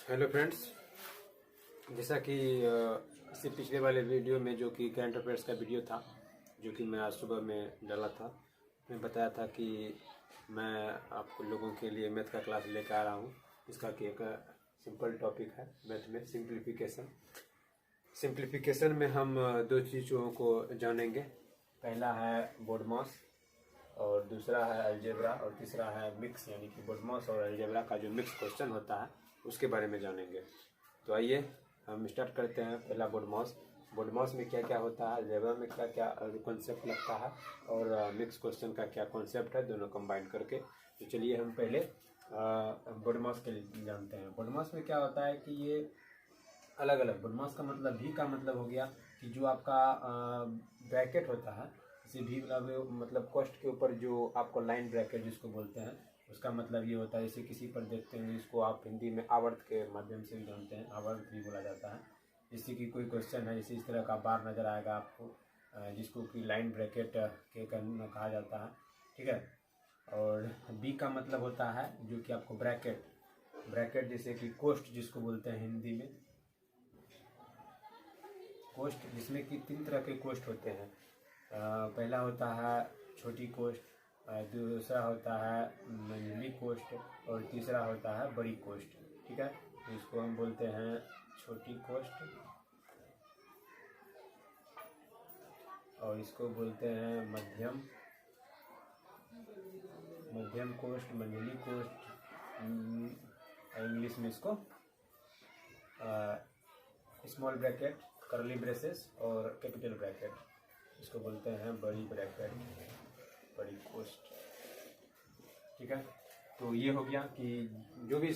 Hello friends, जैसा कि इससे पिछले वाले वीडियो में जो कि करंट अफेयर्स का वीडियो था, जो कि मैं आज सुबह में डाला था, मैं बताया था कि मैं आपको लोगों के लिए मैथ का क्लास लेकर आ रहा हूँ। इसका कि एक सिंपल टॉपिक है मैथ में सिंप्लीफिकेशन। सिंप्लीफिकेशन में हम दो चीज़ों को जानेंगे। पहला है BODMAS और दूसरा है अलजेब्रा और तीसरा है मिक्स, यानी कि BODMAS और अलजेब्रा का जो मिक्स क्वेश्चन होता है उसके बारे में जानेंगे। तो आइए हम स्टार्ट करते हैं। पहला BODMAS में क्या क्या होता है, अलजेब्रा में क्या क्या कॉन्सेप्ट लगता है और मिक्स क्वेश्चन का क्या कॉन्सेप्ट है, दोनों कंबाइन करके। तो चलिए हम पहले BODMAS के लिए जानते हैं। BODMAS में क्या होता है कि ये अलग अलग, BODMAS का मतलब भी का मतलब हो गया कि जो आपका ब्रैकेट होता है, इसे भी मतलब कॉस्ट के ऊपर जो आपको लाइन ब्रैकेट जिसको बोलते हैं, उसका मतलब ये होता है। जैसे किसी पर देखते हैं, इसको आप हिंदी में आवर्त के माध्यम से भी जानते हैं, आवर्त भी बोला जाता है। जैसे कि कोई क्वेश्चन है, जैसे इस तरह का बार नज़र आएगा आपको, जिसको कि लाइन ब्रैकेट के कहा जाता है, ठीक है। और बी का मतलब होता है जो कि आपको ब्रैकेट जैसे कि कोष्ठ जिसको बोलते हैं हिंदी में, कोष्ठ, जिसमें कि 3 तरह के कोष्ठ होते हैं। पहला होता है छोटी कोष्ठ, दूसरा होता है मंझली कोष्ठ और तीसरा होता है बड़ी कोष्ठ, ठीक है। तो इसको हम बोलते हैं छोटी कोष्ठ और इसको बोलते हैं मध्यम कोष्ठ, मंझली कोष्ठ, इंग्लिश में इसको स्मॉल ब्रैकेट, कर्ली ब्रेसेस और कैपिटल ब्रैकेट, इसको बोलते हैं बड़ी ब्रैकेट, बड़ी कोष्ठ, ठीक है। तो ये हो गया कि जो भी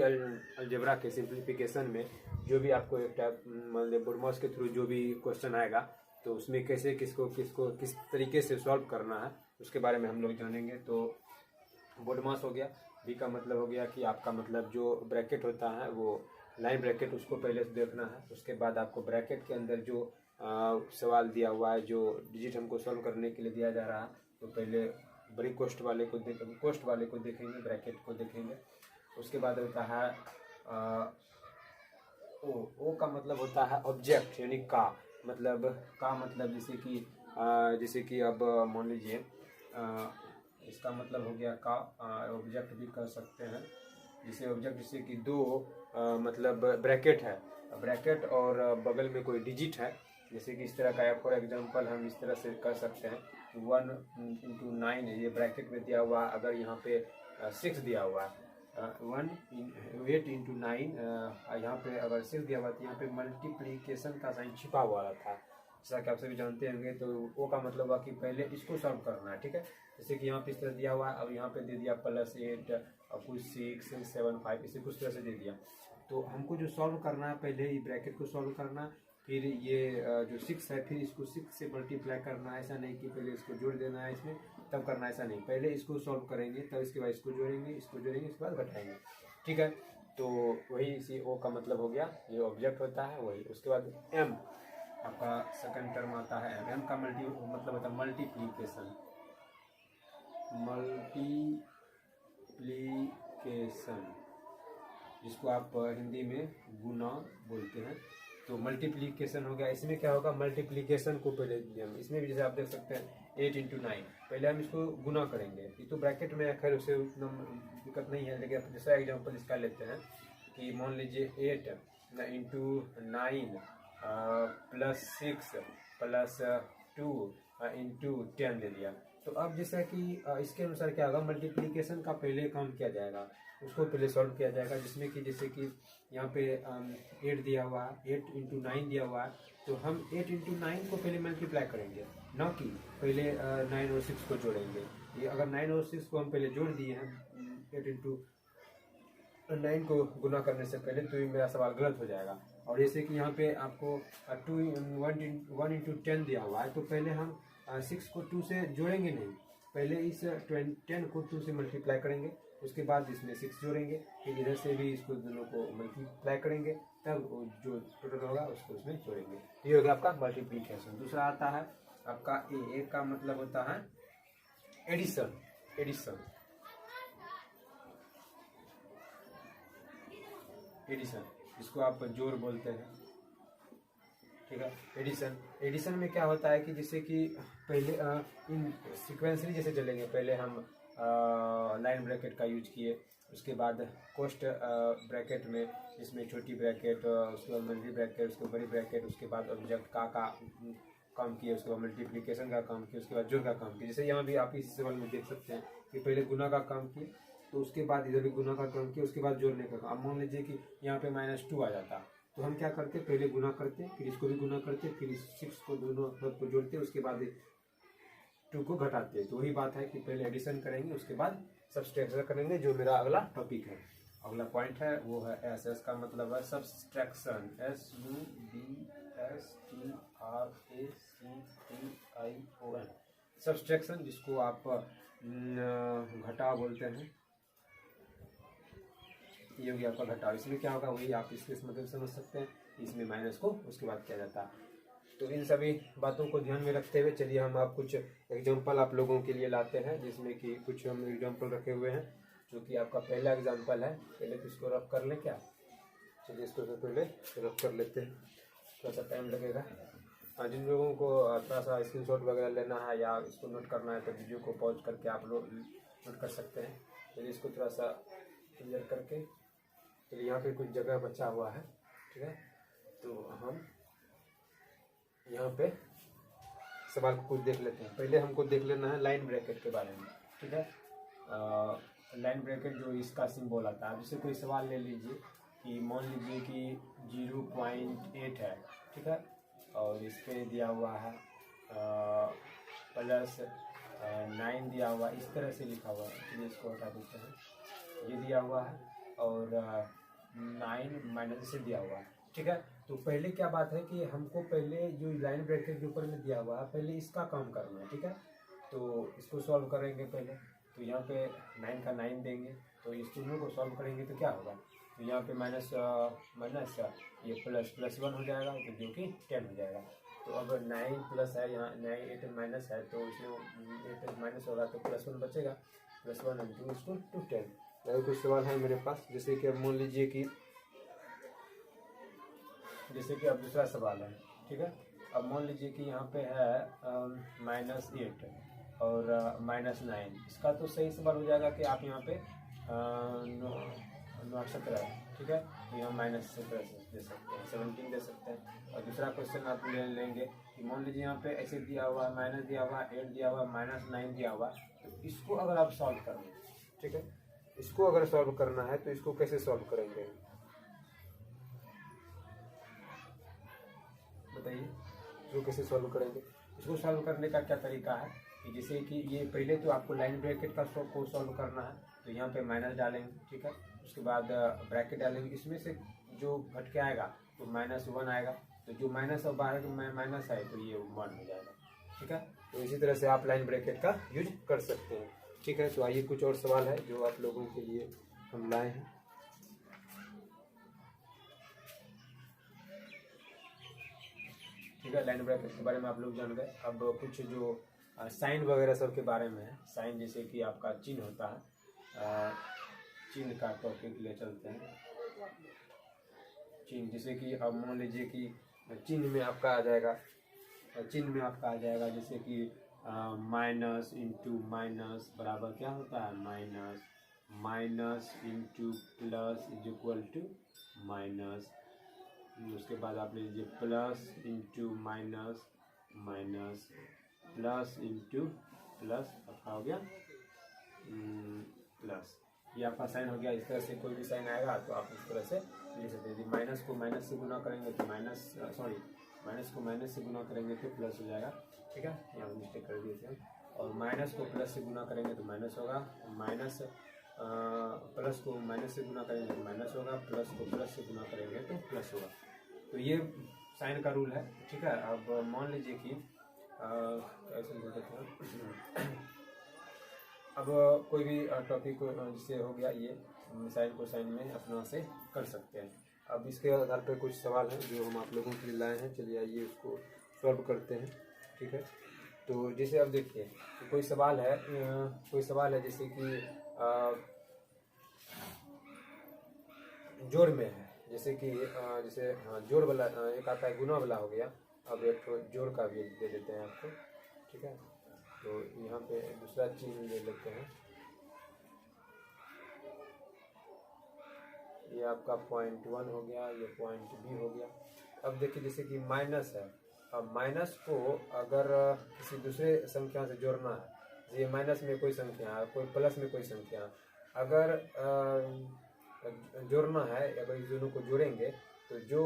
अलजेब्रा के सिंप्लीफिकेशन में जो भी आपको एक टाइप मतलब BODMAS के थ्रू जो भी क्वेश्चन आएगा, तो उसमें कैसे किसको किस तरीके से सॉल्व करना है उसके बारे में हम लोग जानेंगे। तो BODMAS हो गया। बी का मतलब हो गया कि आपका मतलब जो ब्रैकेट होता है वो लाइन ब्रैकेट, उसको पहले से देखना है। उसके बाद आपको ब्रैकेट के अंदर जो सवाल दिया हुआ है, जो डिजिट हमको सॉल्व करने के लिए दिया जा रहा है, तो पहले बड़ी कोष्ठ वाले को देखेंगे, ब्रैकेट को देखेंगे। उसके बाद होता है ओ का मतलब होता है ऑब्जेक्ट, यानी का मतलब जैसे कि अब मान लीजिए इसका मतलब हो गया का, ऑब्जेक्ट भी कर सकते हैं। जैसे ऑब्जेक्ट जैसे कि दो मतलब ब्रैकेट है, ब्रैकेट और बगल में कोई डिजिट है, जैसे कि इस तरह का है। फॉर एग्जांपल हम इस तरह से कर सकते हैं 1 × 9 ये ब्रैकेट में दिया हुआ, अगर यहाँ पे 6 दिया हुआ है, 8 × 9 यहाँ पे अगर 6 दिया हुआ, तो यहाँ पे मल्टीप्लीकेशन का साइन छिपा हुआ था, जैसा कि आप सभी जानते होंगे। तो वो का मतलब हुआ कि पहले इसको सॉल्व करना है, ठीक है। जैसे कि यहाँ पे इस तरह दिया हुआ है, अब यहाँ पे दे दिया +8 और कुछ 6 7 5, इसे कुछ तरह से दे दिया। तो हमको जो सॉल्व करना है, पहले ये ब्रैकेट को सॉल्व करना, फिर ये जो 6 है, फिर इसको 6 से मल्टीप्लाई करना है। ऐसा नहीं कि पहले इसको जोड़ देना है इसमें तब करना है, ऐसा नहीं। पहले इसको सॉल्व करेंगे, तब इसके बाद इसको जोड़ेंगे, इसके बाद घटाएंगे, ठीक है। तो वही इसी ओ का मतलब हो गया, ये ऑब्जेक्ट होता है वही। उसके बाद एम आपका सेकंड टर्म आता है। एम का मतलब होता है मल्टीप्लीकेशन, जिसको आप हिंदी में गुना बोलते हैं। तो मल्टीप्लीकेशन हो गया। इसमें क्या होगा, मल्टीप्लीकेशन को पहले हम इसमें भी जैसे आप देख सकते हैं 8 × 9, पहले हम इसको गुना करेंगे। ये तो ब्रैकेट में है, खैर उससे उतना दिक्कत नहीं है, लेकिन दूसरा एग्जाम्पल इसका लेते हैं कि मान लीजिए 8 × 9 +6 +2 × 10 दे दिया। तो अब जैसा कि इसके अनुसार क्या होगा, मल्टीप्लीकेशन का पहले काम किया जाएगा, उसको पहले सॉल्व किया जाएगा। जिसमें कि जैसे कि यहाँ पे 8 दिया हुआ है, 8 × 9 दिया हुआ है, तो हम 8 × 9 को पहले मल्टीप्लाई करेंगे, ना कि पहले 9 और 6 को जोड़ेंगे। ये अगर 9 और 6 को हम पहले जोड़ दिए हैं 8 × 9 को गुना करने से पहले, तो ये मेरा सवाल गलत हो जाएगा। और जैसे कि यहाँ पे आपको 1 × 10 दिया हुआ है, तो पहले हम 6 को 2 से जोड़ेंगे नहीं, पहले इस 10 को 2 से मल्टीप्लाई करेंगे, उसके बाद इसमें 6 जोड़ेंगे, फिर इधर से भी इसको दोनों को मल्टीप्लाई करेंगे, तब जो टोटल होगा उसको इसमें जोड़ेंगे। ये हो गया आपका मल्टीप्लीकेशन। दूसरा आता है आपका ए का मतलब होता है एडिशन। एडिशन, जिसको आप जोड़ बोलते हैं, ठीक है। एडिशन में क्या होता है कि जैसे कि पहले इन सीक्वेंसली जैसे चलेंगे, पहले हम लाइन ब्रैकेट का यूज किए, उसके बाद कोस्ट ब्रैकेट में, इसमें छोटी ब्रैकेट, उसके बाद मल्टी ब्रैकेट, उसके बड़ी ब्रैकेट, उसके बाद ऑब्जेक्ट का काम किए, उसके बाद मल्टीप्लिकेशन का काम किया, उसके बाद जोड़ का काम किया। जैसे यहाँ भी आप इस सवाल में देख सकते हैं कि पहले गुना का काम किए, तो उसके बाद इधर भी गुना का काम किया, उसके बाद जोड़ने का काम। अब मान लीजिए कि यहाँ पे -2 आ जाता, तो हम क्या करते, पहले गुना करते, फिर इसको भी गुना करते, फिर 6 को दोनों को जोड़ते, उसके बाद 2 को घटाते। तो वही बात है कि पहले एडिशन करेंगे, उसके बाद सब्सट्रैक्शन करेंगे, जो मेरा अगला टॉपिक है, अगला पॉइंट है वो है एस। एस का मतलब है सब्सट्रैक्शन, SUBSTRACTION, सब्सट्रैक्शन, जिसको आप घटाव बोलते हैं। ये हो गया आपका घटाव। इसमें क्या होगा वही आप इसके मतलब समझ सकते हैं, इसमें माइनस को उसके बाद किया जाता है। तो इन सभी बातों को ध्यान में रखते हुए चलिए हम आप कुछ एग्जांपल आप लोगों के लिए लाते हैं, जिसमें कि कुछ हम एग्जांपल रखे हुए हैं, जो कि आपका पहला एग्जांपल है। पहले तो इसको रफ कर लें क्या, चलिए इसको तो पहले रफ कर लेते हैं, थोड़ा सा टाइम लगेगा। जिन लोगों को थोड़ा सा स्क्रीनशॉट वगैरह लेना है या इसको नोट करना है, तो वीडियो को पॉज करके आप लोग नोट कर सकते हैं। चलिए इसको थोड़ा सा क्लियर करके, चलिए यहाँ पे कुछ जगह बचा हुआ है, ठीक है। तो हम यहाँ पे सवाल को कुछ देख लेते हैं। पहले हमको देख लेना है लाइन ब्रैकेट के बारे में, ठीक है। लाइन ब्रैकेट जो इसका सिंबल आता है, जैसे कोई सवाल ले लीजिए कि मान लीजिए कि 0.8 है, ठीक है, और इस पे दिया हुआ है +9 दिया हुआ, इस तरह से लिखा हुआ है। चलिए इसको हटा देते हैं, ये दिया हुआ है और 9 माइनस से दिया हुआ है, ठीक है। तो पहले क्या बात है कि हमको पहले जो लाइन ब्रैकेट के ऊपर में दिया हुआ है, पहले इसका काम करना है, ठीक है। तो इसको सॉल्व करेंगे पहले, तो यहाँ पे 9 का 9 देंगे, तो इस तीनों को सॉल्व करेंगे तो क्या होगा, तो यहाँ पे माइनस ये +1 हो जाएगा, तो जो कि 10 हो जाएगा। तो अब 9 प्लस है, यहाँ 9 8 माइनस है, तो इसमें 8 माइनस होगा तो +1 बचेगा, +1 × 2 10। अगर कुछ सवाल है मेरे पास, जैसे कि अब मान लीजिए कि अब दूसरा सवाल है, ठीक है। अब मान लीजिए कि यहाँ पे है -8 और -9, इसका तो सही सवाल हो जाएगा कि आप यहाँ पे 17, ठीक है, तो यहाँ -17 दे सकते हैं, 17 दे सकते हैं। और दूसरा क्वेश्चन आप ले लेंगे कि मान लीजिए यहाँ पे ऐसे दिया हुआ है, माइनस दिया हुआ, 8 दिया हुआ, -9 दिया हुआ, तो इसको अगर आप सॉल्व करेंगे, ठीक है, इसको अगर सॉल्व करना है तो इसको कैसे सॉल्व करेंगे बताइए, इसको कैसे सॉल्व करेंगे। इसको सॉल्व करने का क्या तरीका है कि जैसे कि ये पहले तो आपको लाइन ब्रैकेट का को सॉल्व करना है, तो यहाँ पे माइनस डालेंगे, ठीक है, उसके बाद ब्रैकेट डालेंगे, इसमें से जो घट के आएगा तो -1 आएगा, तो जो माइनस और बाहर माइनस है तो ये 1 हो जाएगा, ठीक है। तो इसी तरह से आप लाइन ब्रैकेट का यूज कर सकते हैं, ठीक है। तो आइए कुछ और सवाल है जो आप लोगों के लिए हम लाए हैं। ठीक है, लाइन ब्रैकेट के बारे में आप लोग जान गए। अब कुछ जो साइन वगैरह सब के बारे में है। साइन जैसे कि आपका चिन्ह होता है, चिन्ह का टॉपिक ले चलते हैं। चिन्ह जैसे कि अब मान लीजिए कि चिन्ह में आपका आ जाएगा, जैसे कि माइनस इंटू माइनस बराबर क्या होता है, minus, minus into plus is equal to minus. उसके बाद आप ले लीजिए plus into minus, minus, plus into plus, आपका हो गया प्लस। ये आपका साइन हो गया। इस तरह से कोई भी साइन आएगा तो आप इस तरह से ले सकते हैं। माइनस को माइनस से गुना करेंगे तो माइनस को माइनस से गुना करेंगे तो प्लस हो जाएगा, ठीक है, यहाँ मिस्टेक कर दिए थे। और माइनस को प्लस से गुना करेंगे तो माइनस होगा, माइनस प्लस को माइनस से गुना करेंगे तो माइनस होगा, प्लस को प्लस से गुना करेंगे तो प्लस होगा। तो ये साइन का रूल है, ठीक है। अब मान लीजिए कि कैसे बोलते थे, अब कोई भी टॉपिक जिससे हो गया, ये साइन को साइन में अपना से कर सकते हैं। अब इसके आधार पर कुछ सवाल हैं जो हम आप लोगों के लिए लाए हैं। चलिए आइए उसको सॉल्व करते हैं, ठीक है। तो जैसे अब देखिए तो कोई सवाल है जैसे कि जोड़ में है, जैसे कि जैसे हाँ जोड़ वाला एक आता है, गुना वाला हो गया। अब एक तो जोड़ का भी दे देते हैं आपको, ठीक है। तो यहाँ पे दूसरा चीज ले लेते हैं, ये आपका पॉइंट 1 हो गया, ये पॉइंट बी हो गया। अब देखिए जैसे कि माइनस है, अब माइनस को अगर किसी दूसरे संख्या से जोड़ना है, ये माइनस में कोई संख्या है, कोई प्लस में कोई संख्या है, अगर जोड़ना है, अगर इस दोनों को जोड़ेंगे तो जो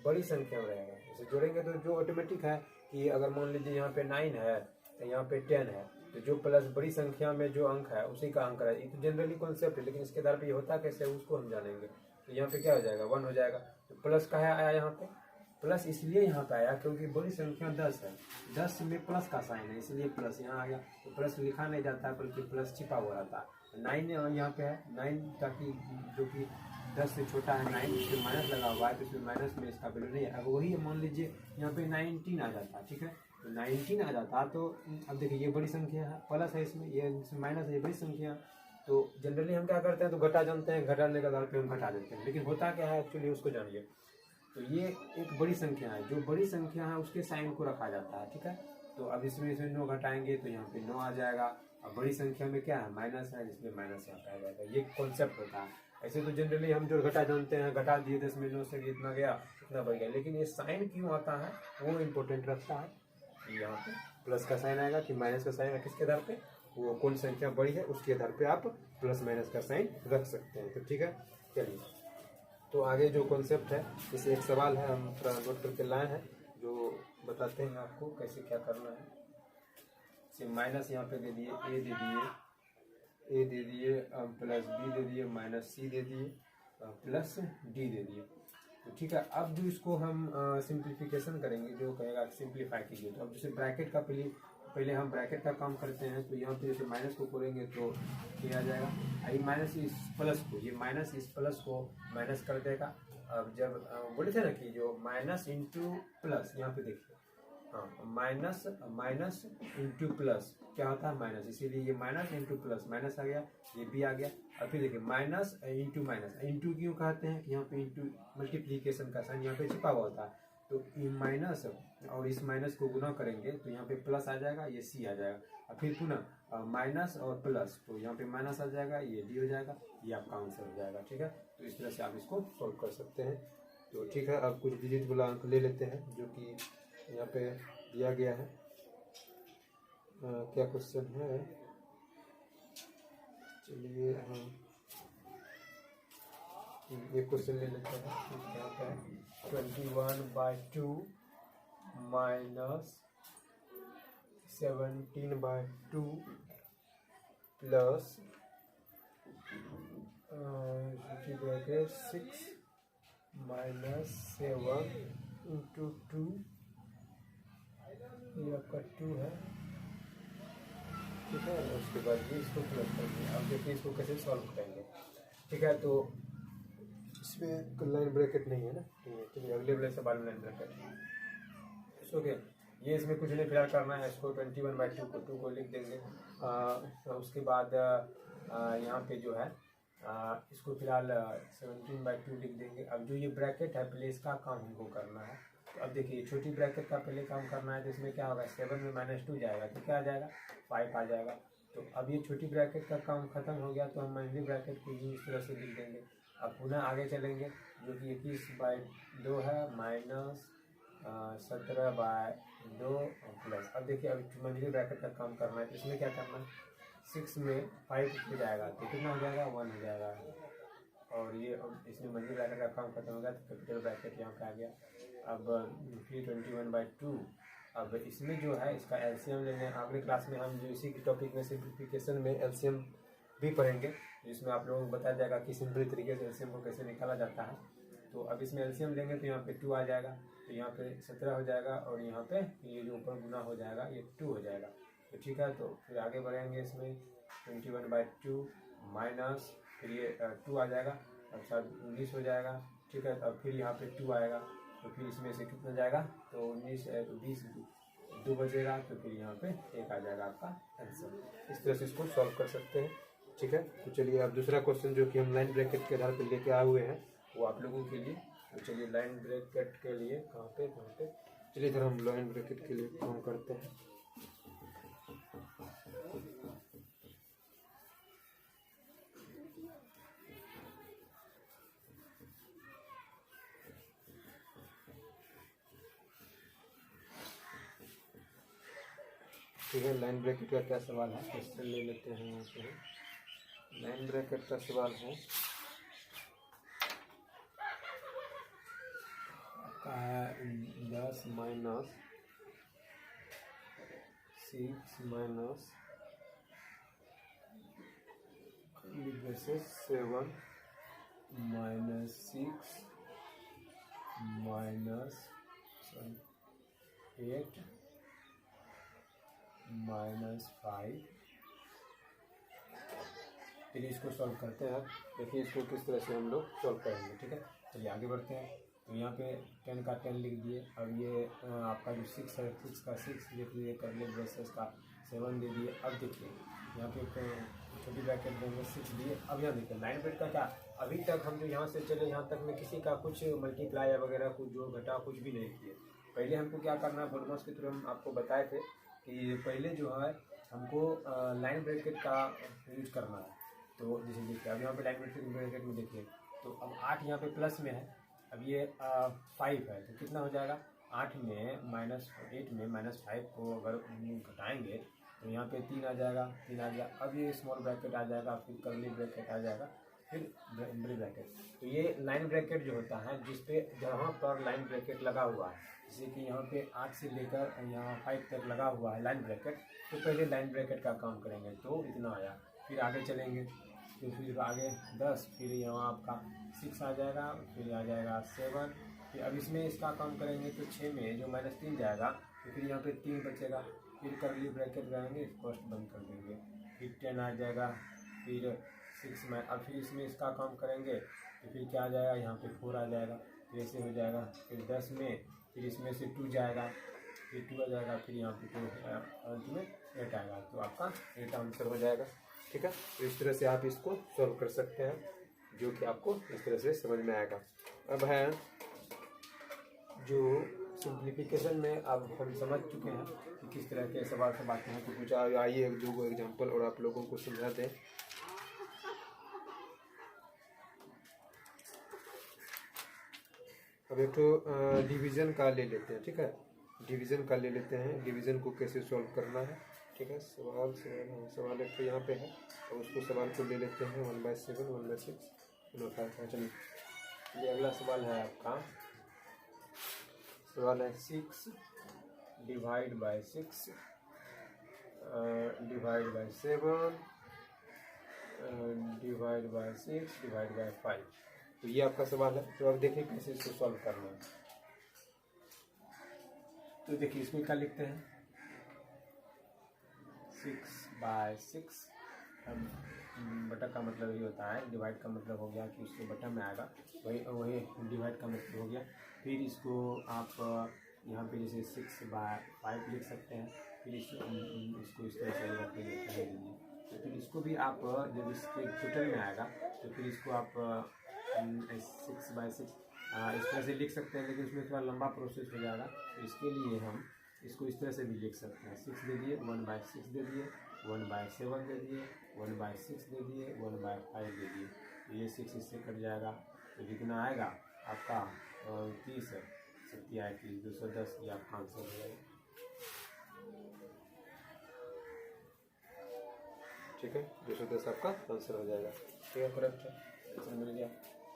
बड़ी संख्या में रहेगा, जैसे जोड़ेंगे तो जो ऑटोमेटिक है कि अगर मान लीजिए यहाँ पे 9 है तो यहाँ पे 10 है, तो जो प्लस बड़ी संख्या में जो अंक है उसी का अंक है। ये तो जनरली कॉन्सेप्ट है, लेकिन इसके आधार पे ये होता कैसे उसको हम जानेंगे। तो यहाँ पे क्या हो जाएगा, 1 हो जाएगा। तो प्लस का है आया यहाँ पे, प्लस इसलिए यहाँ पे आया क्योंकि बड़ी संख्या 10 है, 10 में प्लस का साइन है, इसलिए प्लस यहाँ आ गया। तो प्लस लिखा नहीं जाता है बल्कि प्लस छिपा हुआ रहता है। 9 यहाँ पे है, 9 ताकि जो कि 10 से छोटा है 9, इसमें माइनस लगा हुआ है तो इसमें माइनस में इसका वैल्यू नहीं है। अब वही मान लीजिए यहाँ पे 19 आ जाता, ठीक है, तो 19 आ जाता तो अब देखिए ये बड़ी संख्या है, प्लस है इसमें, ये माइनस है, ये बड़ी संख्या। तो जनरली हम क्या करते हैं, तो घटा जानते हैं, घटाने के आधार पे हम घटा देते हैं, लेकिन होता क्या है एक्चुअली उसको जानिए। तो ये एक बड़ी संख्या है, जो बड़ी संख्या है उसके साइन को रखा जाता है, ठीक है। तो अब इसमें 9 घटाएंगे तो यहाँ पे 9 आ जाएगा। अब बड़ी संख्या में क्या है, माइनस है, जिसमें माइनस यहाँ पे आ जाएगा। ये कॉन्सेप्ट होता है। ऐसे तो जनरली हम जो घटा जानते हैं, घटा दिए 10 में 9 से इतना गया इतना बढ़ गया, लेकिन ये साइन क्यों आता है वो इम्पोर्टेंट रखता है। यहाँ पे प्लस का साइन आएगा कि माइनस का साइन है, किसके आधार पे, वो कौन संख्या बड़ी है उसके आधार पे आप प्लस माइनस का साइन रख सकते हैं। तो ठीक है, चलिए तो आगे जो कॉन्सेप्ट है, जैसे एक सवाल है हम थोड़ा नोट करके लाए हैं जो बताते हैं आपको कैसे क्या करना है। जैसे माइनस यहाँ पे दे दिए, ए दे दिए प्लस बी दे दिए, माइनस सी दे दिए प्लस डी दे दिए। तो ठीक है, अब जो इसको हम सिंप्लीफिकेशन करेंगे, जो कहेगा सिंप्लीफाई कीजिए, तो अब जैसे ब्रैकेट का पहले हम ब्रैकेट का काम करते हैं। तो यहाँ पे जैसे माइनस को खोलेंगे तो ये आ जाएगा, ये माइनस इस प्लस को, ये माइनस इस प्लस को माइनस कर देगा। अब जब बोले थे ना कि जो माइनस इंटू प्लस, यहाँ पे देखिए हाँ, माइनस इंटू प्लस क्या होता है माइनस, इसीलिए ये माइनस इंटू प्लस माइनस आ गया, ये भी आ गया। और फिर देखिए माइनस इंटू माइनस, इंटू क्यों कहते हैं कि यहाँ पे इंटू मल्टीप्लीकेशन का साइन यहाँ पे छिपा हुआ होता है। तो माइनस और इस माइनस को गुना करेंगे तो यहाँ पे प्लस आ जाएगा, ये सी आ जाएगा। और फिर पुनः माइनस और प्लस, तो यहाँ पे माइनस आ जाएगा, ये डी हो जाएगा, ये आपका आंसर हो जाएगा। ठीक है, तो इस तरह से आप इसको सॉल्व कर सकते हैं। तो ठीक है, अब कुछ डिजिट वाला अंक ले लेते हैं जो कि यहाँ पे दिया गया है। क्या क्वेश्चन है, चलिए हम ये क्वेश्चन ले लेते हैं। यहाँ पे 21/2 माइनस 17/2 प्लस 6 माइनस 7 इंटू 2, ये आपका 2 है। ठीक है, उसके बाद ये इसको प्लस करेंगे। अब देखिए इसको कैसे सॉल्व करेंगे। ठीक है, तो इसमें लाइन ब्रैकेट नहीं है ना, ठीक है, अगले वाले सवाल में लाइन ब्रैकेट। ओके, ये इसमें कुछ नहीं फिलहाल करना है। इसको 21/2 को 2 को लिख देंगे। उसके बाद यहाँ पे जो है इसको फिलहाल 17/2 लिख देंगे। अब जो ये ब्रैकेट है पहले इसका काम हमको करना है। तो अब देखिए छोटी ब्रैकेट का पहले काम करना है, तो इसमें क्या होगा, 7 में -2 जाएगा तो क्या आ जाएगा, 5 आ जाएगा। तो अब ये छोटी ब्रैकेट का काम खत्म हो गया, तो हम बड़ी ब्रैकेट को इस तरह से लिख देंगे। अब पुनः आगे चलेंगे, जो कि 21/2 है माइनस 17/2 प्लस। अब देखिए अब मंझली ब्रैकेट का काम करना है, तो इसमें क्या करना है, 6 में 5 हो जाएगा तो कितना हो जाएगा, 1 हो जाएगा। और ये इसमें मंझली ब्रैकेट का काम खत्म हो गया तो कैपिटल ब्रैकेट यहाँ पे आ गया। अब फिर 21/2, अब इसमें जो है इसका एलसीएम लेने, अगले क्लास में हम जो इसी के टॉपिक में सिंप्लीफिकेशन में एलसीएम भी पढ़ेंगे, जिसमें आप लोगों को बताया जाएगा कि सिंपल तरीके से एलसीएम को कैसे निकाला जाता है। तो अब इसमें एलसीएम लेंगे तो यहाँ पे 2 आ जाएगा, तो यहाँ पे 17 हो जाएगा, और यहाँ पे ये जो ऊपर गुना हो जाएगा ये 2 हो जाएगा। तो ठीक है, तो फिर आगे बढ़ेंगे इसमें 21/2 माइनस, फिर ये 2 आ जाएगा, अच्छा 19 हो जाएगा। ठीक है, अब फिर यहाँ पे 2 आएगा, तो फिर इसमें से कितना जाएगा, तो 19 20 2 बचेगा, तो फिर यहाँ पे 1 आ जाएगा आपका आंसर। इस तरह से इसको सॉल्व कर सकते हैं। ठीक है, तो चलिए अब दूसरा क्वेश्चन जो कि हम लाइन ब्रैकेट के आधार पर लेके आए हुए हैं, वो आप लोगों के लिए। तो चलिए लाइन ब्रैकेट के लिए कहाँ पे चलिए इधर हम लाइन ब्रैकेट के लिए काम करते हैं। ठीक है, लाइन ब्रैकेट का क्या सवाल है, क्वेश्चन ले लेते हैं यहाँ पे। लाइन ब्रैकेट का सवाल है 10 minus 6 minus 7 minus 6 minus 8 minus 5। फिर इसको सॉल्व करते हैं। देखिए इसको किस तरह से हम लोग सॉल्व करेंगे। ठीक है, चलिए आगे बढ़ते हैं। तो यहाँ पे 10 का 10 लिख दिए। अब ये आपका जो 6 है 6 का 6 लिख दिए, करली ब्रेसेस का 7 दे दिए। अब देखिए यहाँ पे छोटी ब्रैकेट देंगे 6 दिए। अब यहाँ देखिए लाइन ब्रैकेट का क्या, अभी तक हम जो यहाँ से चले यहाँ तक में किसी का कुछ मल्टीप्लाई वगैरह कुछ जोड़ घटा कुछ भी नहीं किए। पहले हमको क्या करना है, बोलमोस के थ्रू हम आपको बताए थे कि पहले जो है हमको लाइन ब्रैकेट का यूज करना है। तो जैसे देखिए अब यहाँ पे लाइन ब्रैकेट में देखिए, तो अब 8 यहाँ पे प्लस में है, अब ये 5 है, तो कितना हो जाएगा 8 में -8 में -5 को अगर घटाएंगे तो यहाँ पे 3 आ जाएगा, 3 आ गया। अब ये स्मॉल ब्रैकेट आ जाएगा, फिर कर्ली ब्रैकेट आ जाएगा, फिर बड़ी ब्रैकेट। तो ये लाइन ब्रैकेट जो होता है जिसपे जहाँ पर लाइन ब्रैकेट लगा हुआ है, जैसे कि यहाँ पे 8 से लेकर यहाँ 5 तक लगा हुआ है लाइन ब्रैकेट, तो पहले लाइन ब्रैकेट का काम करेंगे तो इतना आया। फिर आगे चलेंगे तो फिर आगे 10, फिर यहाँ आपका 6 आ जाएगा, फिर आ जाएगा 7। फिर अब इसमें इसका काम करेंगे तो 6 में जो -3 जाएगा तो फिर यहाँ पे 3 बचेगा। फिर करली ब्रैकेट लगाएंगे, कॉस्ट बंद कर देंगे। फिर 10 आ जाएगा, फिर 6 में अब फिर इसमें इसका काम करेंगे तो फिर क्या आ जाएगा, यहाँ पे 4 आ जाएगा, फिर ऐसे हो जाएगा। फिर 10 में फिर इसमें से 2 जाएगा, फिर 2 आ जाएगा, फिर यहाँ पे 2 अंत में 8 आएगा, तो आपका 8 आंसर हो जाएगा। ठीक है, तो इस तरह से आप इसको सॉल्व कर सकते हैं, जो कि आपको इस तरह से समझ में आएगा। अब है जो सिंप्लीफिकेशन में अब हम समझ चुके हैं कि किस तरह के सवाल सब आते हैं। तो कुछ आइए एक दो एग्जाम्पल और आप लोगों को समझा दें। अब एक तो डिवीज़न का ले लेते हैं। ठीक है, डिवीज़न का ले लेते हैं, डिवीज़न को कैसे सॉल्व करना है। ठीक है, सवाल एक तो यहाँ पे है, और उसको सवाल को ले लेते हैं 1/7 1/6 1/5। चलिए अगला सवाल है आपका, सवाल है 6 divide by 6 divide by 7 divide by 6 divide by 5। तो ये आपका सवाल है। तो अब देखिए कैसे इसको सॉल्व करना है। तो देखिए इसमें क्या लिखते हैं, 6/6। बटा का मतलब ये होता है, डिवाइड का मतलब हो गया कि उसके बटा में आएगा, वही डिवाइड का मतलब हो गया। फिर इसको आप यहाँ पे जैसे 6/5 लिख सकते हैं। फिर इसको इस तरह से रख दीजिए। तो फिर इसको भी आप जब इसके टोटल में आएगा तो फिर इसको आप 6/6 इस तरह से लिख सकते हैं, लेकिन उसमें थोड़ा लंबा प्रोसेस हो जाएगा। तो इसके लिए हम इसको इस तरह से भी लिख सकते हैं। 6 दे दिए, 1/6 दे दिए, 1/7 दे दिए, 1/6 दे दिए, 1/5 दे दिए। तो ये 6 इससे कट जाएगा, तो कितना आएगा आपका 30 है, 37 210, ये आपका आंसर हो जाएगा। ठीक है, 210 आपका आंसर हो जाएगा। ठीक है, करेक्ट है, आंसर मिल गया।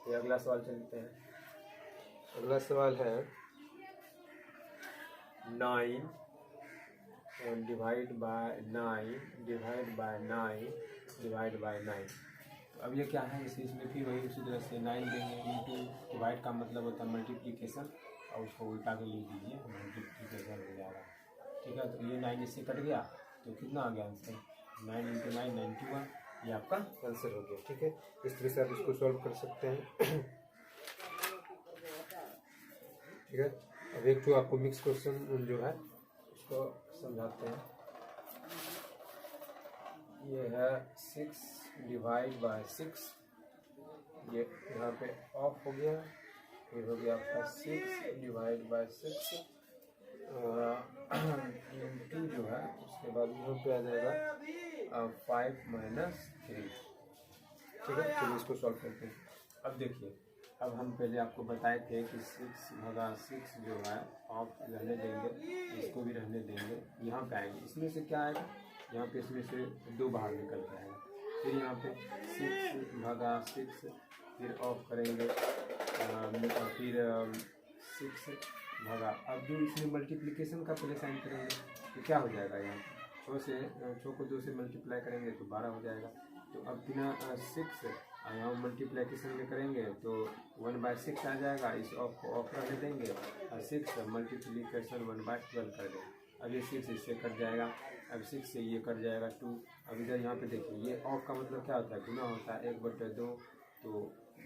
ये अगला सवाल चलते हैं। अगला सवाल है 9 divide by 9 divide by 9 divide by 9। तो अब ये क्या है, इसमें फिर वही उसी तरह से 9 देंगे इंटू, डिवाइड का मतलब होता है मल्टीप्लिकेशन, और उसको उल्टा के लिख दीजिए, मल्टीप्लिकेशन हो जाएगा। ठीक है, तो ये 9 इससे कट गया, तो कितना आ गया आंसर, 9 × 9 91, ये आपका आंसर हो गया। ठीक है, इस तरह से आप इसको सॉल्व कर सकते हैं। ठीक है, अब एक तो आपको मिक्स क्वेश्चन जो है उसको समझाते हैं। ये है 6 डिवाइड बाय 6 ये यहाँ पे ऑफ हो गया, फिर हो गया आपका 6 डिवाइड बाय 6 इंटू जो है उसके बाद यहाँ पे आ जाएगा 5 माइनस 3। ठीक है, चलिए इसको सॉल्व करते हैं। अब देखिए, अब हम पहले आपको बताए थे कि 6/6 जो है ऑफ रहने देंगे, इसको भी रहने देंगे, यहाँ पे आएंगे, इसमें से क्या आएगा, यहाँ पे इसमें से 2 बाहर निकल के आएगा, फिर यहाँ पे 6/6 फिर ऑफ करेंगे, फिर 6 भागा, अब जो इसमें मल्टीप्लिकेशन का पहले साइन करेंगे तो क्या हो जाएगा, यहाँ 6 को 2 से मल्टीप्लाई करेंगे तो 12 हो जाएगा। तो अब बिना 6 यहाँ मल्टीप्लिकेशन में करेंगे तो 1/6 आ जाएगा, इस ऑफ को ऑफ रहने देंगे और 6 मल्टीप्लिकेशन 1/12 कर देंगे। अब ये 6 इससे कट जाएगा, अब 6 से ये कट जाएगा 2। अब इधर यहाँ पे देखिए, ये ऑफ का मतलब क्या होता है, गुना होता है 1/2, तो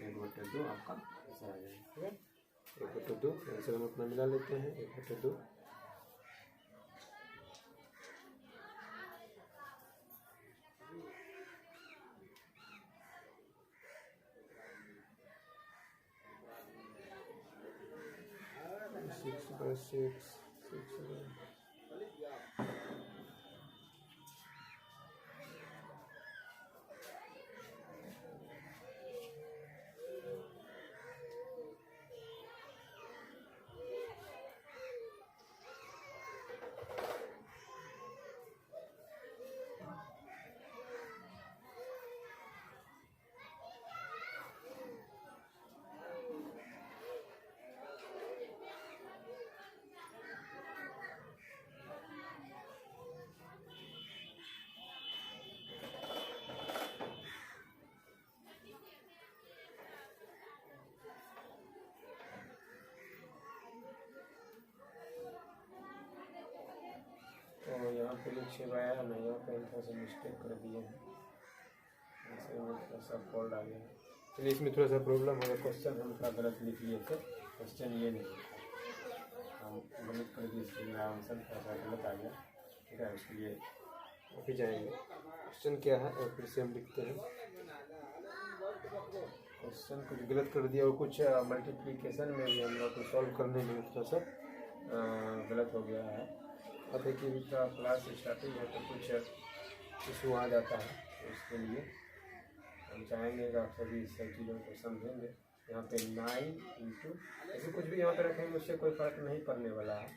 1/2 आपका आंसर आ जाएगा। ठीक है, 1/2 आंसर हम अपना मिला लेते हैं, 1/2। Six by six. तो यहाँ पे लिखे आया ना, यहाँ पे थोड़ा सा मिस्टेक कर दिए हैं, ऐसे में थोड़ा सा फॉल्ट आ गया। चलिए, इसमें थोड़ा सा प्रॉब्लम हो गया, क्वेश्चन हम थोड़ा गलत लिख लिए थे, क्वेश्चन ये नहीं था, हम गलत कर दिए, इसलिए मेरा आंसर थोड़ा सा गलत आ गया। ठीक है, उसके लिए अभी जाएंगे, क्वेश्चन क्या है और फिर से हम लिखते हैं। क्वेश्चन कुछ गलत कर दिया और कुछ मल्टीप्लिकेशन में भी हम लोग को सॉल्व करने में थोड़ा सा गलत हो गया है। अब देखिए, का क्लास स्टार्टिंग है तो कुछ इशू आ जाता है, तो उसके लिए हम चाहेंगे कि आप सभी सब चीज़ों को समझेंगे। यहाँ पे 9 इंटू ऐसे कुछ भी यहाँ पे रखेंगे, उससे कोई फ़र्क नहीं पड़ने वाला है।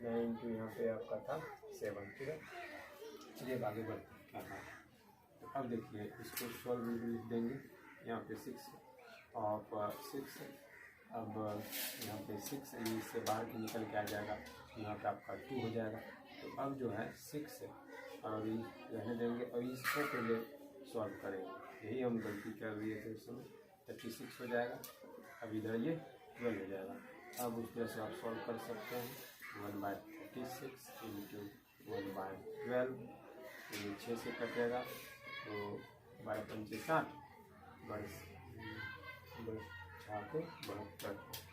9 इंटू यहाँ पे आपका था 7। ठीक है, चलिए आगे बढ़ते हैं। तो अब देखिए, इसको सॉल्व लिख देंगे, यहाँ पे 6 और 6, अब यहाँ पे 6 इससे बाहर के निकल के आ जाएगा, यहाँ पे आपका 2 हो जाएगा। तो अब जो है 6 और रहने देंगे और इसको पहले सॉल्व करेंगे, यही हम गलती कर लिए थे उस समय। 36 हो जाएगा, अब इधर ये 12 हो जाएगा। अब उस तरह से आप सॉल्व कर सकते हैं, 1/36 इंटू 1/12, ये 6 से कटेगा, तो 12×5 = 60,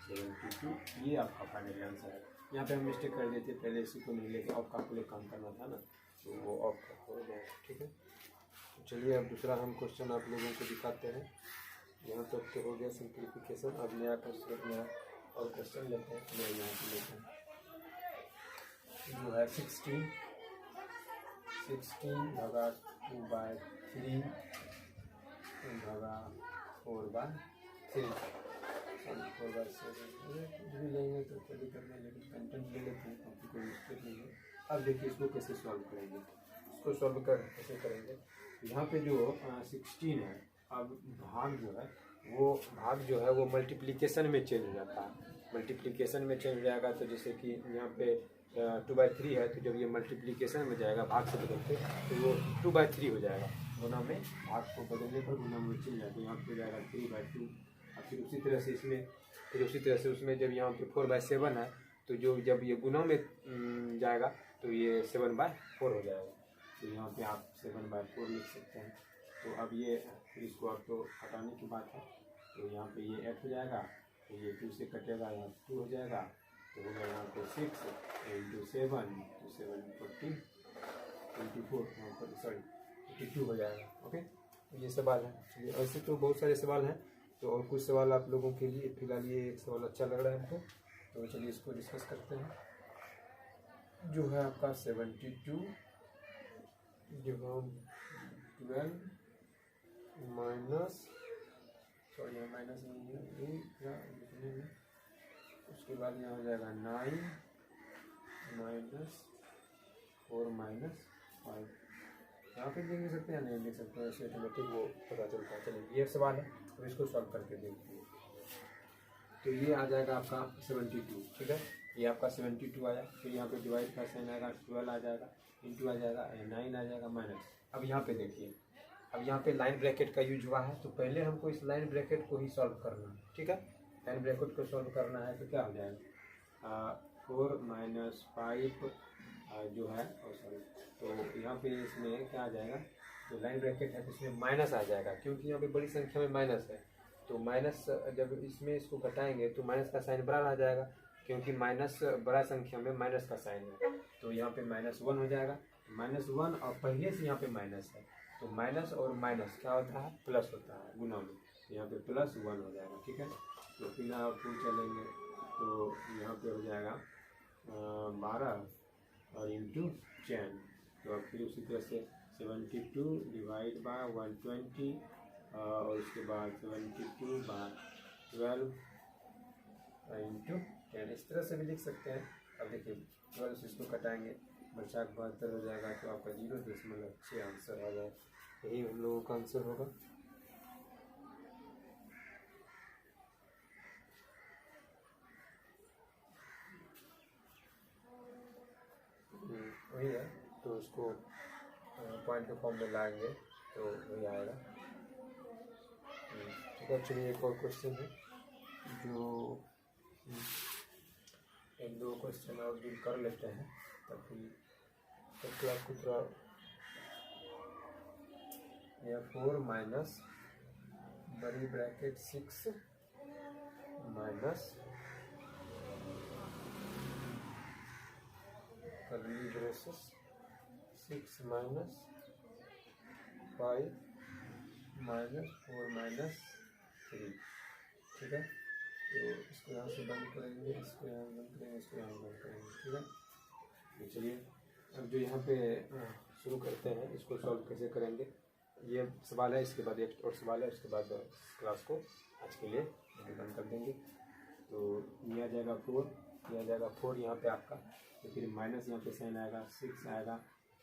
72, ये आपका फाइनल आंसर है। यहाँ पे हम मिस्टेक कर देते, पहले इसी को नहीं लेके ऑफ का पहले काम करना था ना, तो वो ऑफ हो जाएगा। ठीक है, तो चलिए अब दूसरा हम क्वेश्चन आप लोगों को दिखाते हैं। यहाँ तक तो हो गया सिंप्लीफिकेशन, अब नया क्वेश्चन, नया और क्वेश्चन लेते हैं। मैं यहाँ पे लेते हैं जो है 16 भागा 2/3 भागा 4/3 4/7 कुछ भी लेंगे तो चलिए करने, लेकिन कंटेंट ले लेते हैं क्योंकि कोई मिस्टेक नहीं है। अब देखिए, इसको कैसे सॉल्व करेंगे, इसको सॉल्व कैसे करेंगे। यहाँ पे जो 16 है, अब भाग जो है वो मल्टीप्लिकेशन में चेंज हो जाता है। मल्टीप्लिकेशन में चेंज हो जाएगा, तो जैसे कि यहाँ पे 2/3 है, तो जब ये मल्टीप्लिकेशन में जाएगा भाग से बदलते, तो वो 2/3 हो जाएगा। गुना में भाग को बदलने पर गुना में चेंज जाएगा, यहाँ पे जाएगा 3/2। और फिर उसी तरह से उसमें जब यहाँ पे 4/7 है, तो जब ये गुना में जाएगा तो ये 7/4 हो जाएगा। तो यहाँ पे आप 7/4 लिख सकते हैं। तो अब ये फिर इसको अब तो हटाने की बात है, तो यहाँ पे ये 8 हो जाएगा, तो ये 2 से कटेगा, यहाँ 2 हो जाएगा, तो हो गया यहाँ पे 6 इंटू 7, तो 7 14 इंटू 4, यहाँ पर 42 हो जाएगा। ओके, तो ये सवाल है। चलिए, ऐसे तो बहुत सारे सवाल हैं, तो और कुछ सवाल आप लोगों के लिए, फिलहाल ये एक सवाल अच्छा लग रहा है हमको, तो चलिए इसको डिस्कस करते हैं। जो है आपका 72 12 माइनस, सॉरी यहाँ माइनस नहीं है, ये क्या लिखने में, उसके बाद यहाँ हो जाएगा 9 माइनस 4 माइनस 5। यहाँ पे देख सकते हैं, नहीं देख सकते हैं, ऐसे ऑटोमेटिक वो पता चलता है। चलिए ये सवाल है, तो इसको सॉल्व करके देखते हैं। तो ये आ जाएगा आपका 72, ठीक है, ये आपका 72 आया। फिर यहाँ पे डिवाइड का साइन आएगा, 12 आ जाएगा, इंटू आ जाएगा, 9 आ जाएगा, माइनस। अब यहाँ पे देखिए, अब यहाँ पे लाइन ब्रैकेट का यूज हुआ है, तो पहले हमको इस लाइन ब्रैकेट को ही सॉल्व करना है, ठीक है। लाइन ब्रैकेट को सॉल्व करना है तो क्या हो जाएगा, 4 माइनस 5 जो है, सॉरी, तो यहाँ पे इसमें क्या आ जाएगा, जो लाइन ब्रैकेट है इसमें माइनस आ जाएगा, क्योंकि यहाँ पे बड़ी संख्या में माइनस है। तो माइनस जब इसमें इसको घटाएंगे तो माइनस का साइन बड़ा आ जाएगा, क्योंकि माइनस बड़ा संख्या में माइनस का साइन है। तो यहाँ पे -1 हो जाएगा, -1, और पहले से यहाँ पे माइनस है, तो माइनस और माइनस क्या होता है, प्लस होता है गुना में, यहाँ पे +1 हो जाएगा, ठीक है। तो फिर आप चलेंगे तो यहाँ पे हो जाएगा 12 और इंटू 10। तो अब फिर उसी तरह से 72 डिवाइड बाय 120 और उसके बाद 72 बाय 12 इंटू 10, इस तरह से भी लिख सकते हैं। अब देखिए 12 से इसको कटाएंगे, बचा 72 हो जाएगा, तो आपका 0.6 आंसर आ जाएगा। यही हम लोगों का आंसर होगा। वही है, तो उसको पॉइंट के फॉर्म में लाएंगे तो वही आएगा। ठीक है, चलिए एक और क्वेश्चन है, जो एक दो क्वेश्चन और डील कर लेते हैं, ताकि क्लास को थोड़ा। यह 4 माइनस बड़ी bracket 6 minus curly braces 6 minus 5 minus 4 minus 3, ठीक है। तो इसको यहाँ से बंद करेंगे, इसको यहाँ बंद करेंगे, इसको यहाँ बंद करेंगे, ठीक है। तो चलिए अब जो यहाँ पे शुरू करते हैं, इसको सॉल्व कैसे करेंगे, ये सवाल है, इसके बाद एक और सवाल है, उसके बाद क्लास को आज के लिए बंद कर देंगे। तो ये आ जाएगा 4, ये आ जाएगा 4 यहाँ पे आपका, तो फिर माइनस यहाँ पे साइन आएगा, 6 आएगा,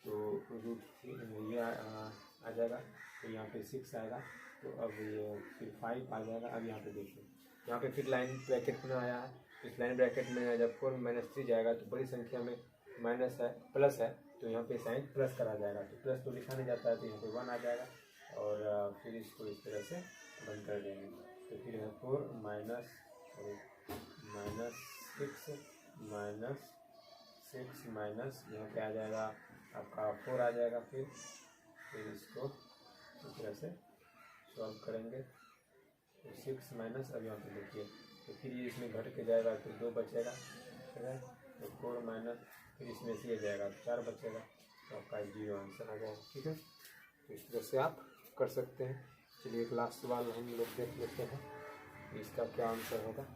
तो रूट ये आ जाएगा, तो यहाँ पे 6 आएगा, तो अब ये फिर 5 आ जाएगा। अब यहाँ पे देखिए, यहाँ पे फिर लाइन ब्रैकेट में आया है, इस लाइन ब्रैकेट में जब 4 माइनस 3 जाएगा तो बड़ी संख्या में माइनस है, प्लस है, तो यहाँ पे साइन प्लस करा जाएगा, तो प्लस तो लिखा नहीं जाता है, तो यहाँ पे 1 आ जाएगा, और फिर इसको इस तरह से बंद कर देंगे। तो फिर 4 माइनस 6 माइनस यहाँ पे आ जाएगा आपका 4 आ जाएगा, फिर इसको इस तरह से सॉल्व करेंगे। तो 6 माइनस, अब यहाँ पे देखिए, तो फिर ये इसमें घट के जाएगा, तो 2 बचेगा, ठीक है। तो 4 माइनस, फिर इसमें से ये जाएगा, 4 बचेगा, तो आपका 0 आंसर आ जाएगा, ठीक है। तो इस तरह से आप कर सकते हैं। चलिए एक लास्ट सवाल हम लोग देख लेते हैं, इसका क्या आंसर होगा।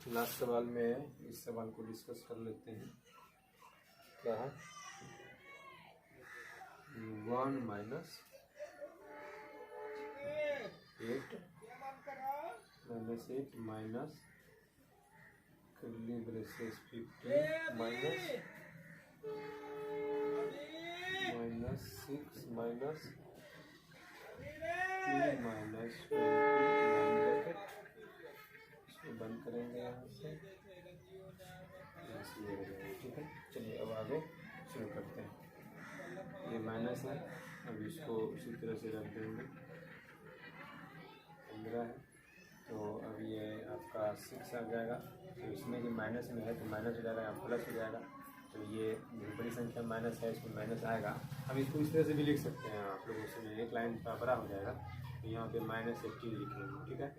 लास्ट सवाल में इस सवाल को डिस्कस कर लेते हैं। क्या है, 1 minus 8 minus curly braces 50 minus 6 minus 2 minus 20 इसको बंद करेंगे यहाँ से, ठीक है। चलिए अब आगे शुरू करते हैं। ये माइनस है, अब इसको उसी तरह से रख देंगे, 15 है, तो अब ये आपका 6 आ जाएगा, तो इसमें जो माइनस में है तो माइनस हो जाएगा, यहाँ प्लस हो जाएगा, तो ये बड़ी संख्या माइनस है, इसमें माइनस आएगा। अब इसको इस तरह से भी लिख सकते हैं आप लोग, उसमें एक लाइन का बड़ा हो जाएगा, तो यहाँ पे -18 लिखेंगे, ठीक है।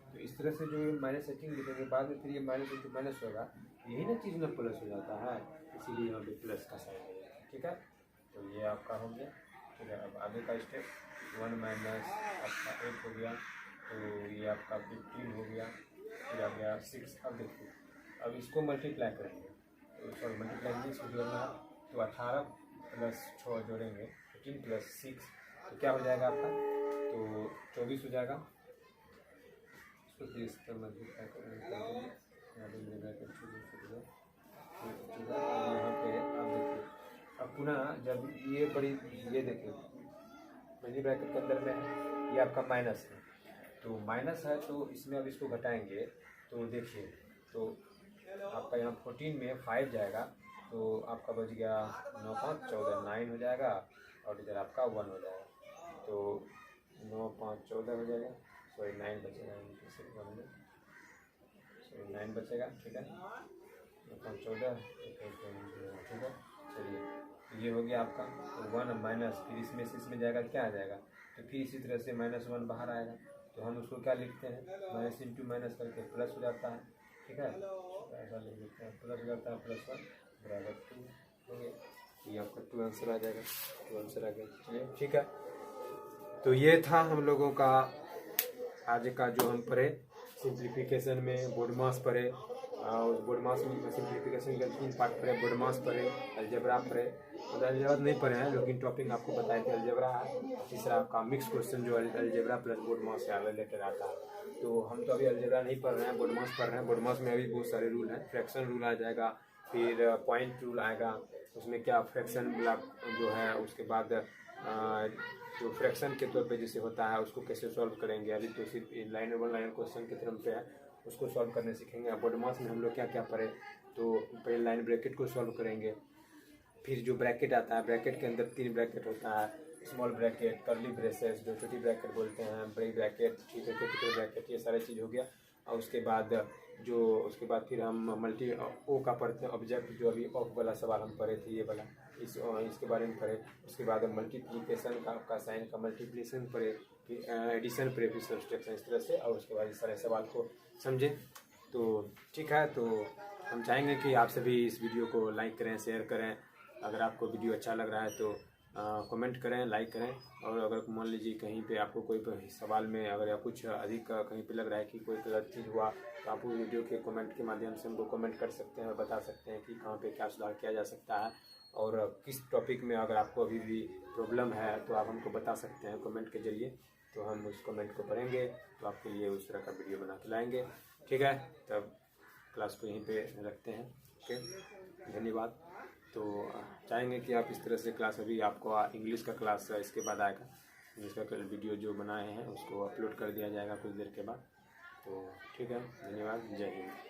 तो इस तरह से जो -18 लिखेंगे, बाद में फिर ये माइनस इंटू माइनस होगा, यही ना चीज़ में प्लस हो जाता है, इसीलिए यहाँ पे प्लस का साइन हो जाएगा, ठीक है। तो ये आपका हो गया। ठीक है। अब आगे का स्टेप 1 माइनस आपका 8 हो गया, तो ये आपका 15 हो गया, फिर आ गया 6। अब देखिए, अब इसको मल्टीप्लाई करेंगे, तो सॉरी मल्टीप्लाई इसको जोड़ना है, तो 18 प्लस 6 जोड़ेंगे 15 प्लस 6, तो क्या हो जाएगा आपका, तो 24 हो जाएगा। इसको फिर इस पर मल्टीप्लाई करेंगे, यहाँ पे अब देखिए, अब पुनः जब ये बड़ी, ये देखिए मनी ब्रैकेट के अंदर में है, ये आपका माइनस है, तो माइनस है, तो इसमें अब इसको घटाएंगे, तो देखिए, तो आपका यहाँ 14 में 5 जाएगा, तो आपका बच गया 9 5 14 9 हो जाएगा, और इधर आपका 1 हो जाएगा, तो 9 5 14 हो जाएगा, सॉरी 9 बचेगा, 9 बचेगा, ठीक है, 9 5 14, ठीक है। चलिए, ये हो गया आपका 1 माइनस, फिर इसमें से इसमें जाएगा, क्या आ जाएगा, तो फिर इसी तरह से -1 बाहर आएगा, तो हम उसको क्या लिखते हैं, माइनस इंटू माइनस करके प्लस हो जाता है, ठीक है, ऐसा लिख देते हैं, प्लस हो जाता है, +1 बराबर 2 हो गया, ये आपका 2 आंसर आ जाएगा, 2 आंसर आ गया। चलिए ठीक है, तो ये था हम लोगों का आज का जो हम पढ़े सिंप्लीफिकेशन में बोर्ड मास पढ़े, उस बोर्ड मास में सिंप्लीफिकेशन के 3 पार्ट पढ़े, बोर्ड मास पढ़े, अलजेब्रा पढ़े, तो अलजेब्रा नहीं पढ़े हैं, लेकिन टॉपिक आपको बताए थे अलजेब्रा है। तीसरा आपका मिक्स क्वेश्चन जो अलजेब्रा प्लस बोर्ड मास से रिलेटेड आता है, तो हम तो अभी अलजेब्रा नहीं पढ़ रहे हैं, बोर्ड मास पढ़ रहे हैं। बोर्ड मास में अभी बहुत सारे रूल हैं, फ्रैक्शन रूल आ जाएगा, फिर पॉइंट रूल आएगा, उसमें क्या फ्रैक्शन जो है, उसके बाद जो फ्रैक्शन के तौर पे जैसे होता है उसको कैसे सॉल्व करेंगे, अभी तो सिर्फ लाइन वन लाइन क्वेश्चन के क्रम पे है, उसको सॉल्व करने सीखेंगे। बोर्ड मास में हम लोग क्या क्या पढ़े, तो पहले लाइन ब्रैकेट को सॉल्व करेंगे, फिर जो ब्रैकेट आता है, ब्रैकेट के अंदर 3 ब्रैकेट होता है, स्मॉल ब्रैकेट, कर्ली ब्रेसेस जो छोटी ब्रैकेट बोलते हैं, बड़ी ब्रैकेट, ठीक है, कैपिटल ब्रैकेट, ये सारी चीज़ हो गया। और उसके बाद फिर हम मल्टी ओ का पढ़ते हैं, ऑब्जेक्ट जो अभी ऑफ वाला सवाल हम पढ़े थे, ये वाला इसके बारे में पढ़े। उसके बाद मल्टीप्लिकेशन का आपका साइन का मल्टीप्लिकेशन पढ़े, फिर एडिशन पढ़े, फिर सब्सट्रैक्शन, इस तरह से, और उसके बाद इस सारे सवाल को समझें। तो ठीक है, तो हम चाहेंगे कि आप सभी इस वीडियो को लाइक करें, शेयर करें। अगर आपको वीडियो अच्छा लग रहा है तो कमेंट करें, लाइक करें, और अगर मान लीजिए कहीं पे आपको कोई सवाल में अगर या कुछ अधिक कहीं पे लग रहा है कि कोई गलत चीज़ हुआ, तो आप वीडियो के कमेंट के माध्यम से हमको कमेंट कर सकते हैं और बता सकते हैं कि कहाँ पे क्या सुधार किया जा सकता है, और किस टॉपिक में अगर आपको अभी भी प्रॉब्लम है तो आप हमको बता सकते हैं कमेंट के जरिए, तो हम उस कमेंट को पढ़ेंगे, तो आपके लिए उस तरह का वीडियो बना के लाएँगे। ठीक है, तब क्लास को यहीं पर रखते हैं। ओके, धन्यवाद। तो चाहेंगे कि आप इस तरह से क्लास, अभी आपको इंग्लिश का क्लास इसके बाद आएगा, इंग्लिश का वीडियो जो बनाए हैं उसको अपलोड कर दिया जाएगा कुछ देर के बाद। तो ठीक है, धन्यवाद, जय हिंद।